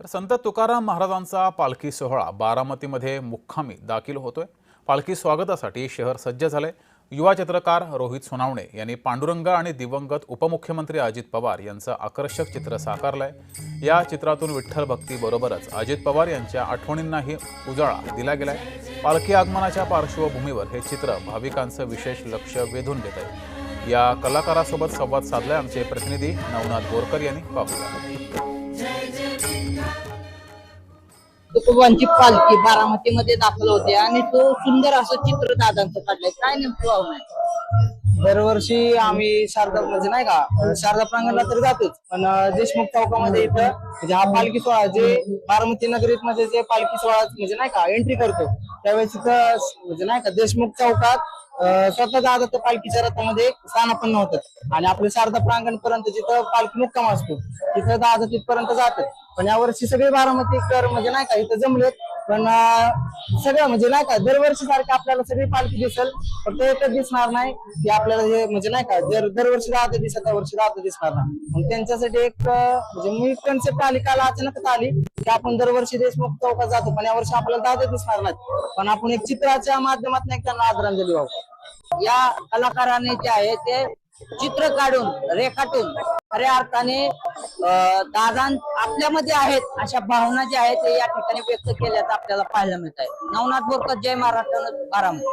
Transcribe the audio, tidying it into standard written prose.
संत तुकाराम महाराजांचा पालखी सोहळा बारामतीमध्ये मुक्कामी दाखल होतोय। पालखी स्वागतासाठी शहर सज्ज झाले। युवा चित्रकार रोहित सोनावणे यांनी पांडुरंग आणि दिवंगत उपमुख्यमंत्री अजित पवार यांचं आकर्षक चित्र साकारलंय। या चित्रातून विठ्ठल भक्तीबरोबरच अजित पवार यांच्या आठवणींनाही उजाळा दिला गेलाय। पालखी आगमनाच्या पार्श्वभूमीवर हे चित्र भाविकांचं विशेष लक्ष वेधून घेत आहे। या कलाकारासोबत संवाद साधलाय आमचे प्रतिनिधी नवनाथ बोरकर यांनी। पाहूया। तुकोबांची पालखी बारामतीमध्ये दाखल होते आणि तो सुंदर असं चित्र दादांचं काढलंय। काय नेमकं भावना आहे? दरवर्षी आम्ही शारदा म्हणजे नाही का शारदा प्रांगणला तर जातोच, पण देशमुख चौकामध्ये इथं म्हणजे हा पालखी सोहळा जे बारामती नगरीत मध्ये जे पालखी सोहळा म्हणजे नाही का एंट्री करतो त्यावेळेस इथं म्हणजे नाही का देशमुख चौकात स्वतः दादा पालखीच्या रथामध्ये स्थानापन्न होतात आणि आपल्या शारदा प्रांगण पर्यंत जिथं पालखी मुक्काम असतो तिथं दादा तिथपर्यंत जातात। पण यावर्षी सगळे बारामतीकर म्हणजे नाही का इथं जमलेत, पण सगळं म्हणजे नाही का दरवर्षी सारखं आपल्याला सगळी पालखी दिसेल, फक्त एकच दिसणार नाही की आपल्याला हे म्हणजे नाही का जर दरवर्षी दादा दिसत त्या वर्षी दादा दिसणार नाही। मग त्यांच्यासाठी एक म्हणजे मी कन्सेप्ट आली काल अचानकच आली की आपण दरवर्षी देशमुख चौकात जातो पण यावर्षी आपल्याला दादा दिसणार नाही, पण आपण एक चित्राच्या माध्यमातून एक त्यांना आदरांजली वाहू। या कलाकाराने जे आहे ते चित्र काढून रेखाटून खऱ्या अर्थाने दादा आपल्यामध्ये आहेत अशा भावना ज्या आहेत ते या ठिकाणी व्यक्त केल्याचं आपल्याला पाहायला मिळत आहे। नवनाथ बोरकर, जय महाराष्ट्र, बारामती।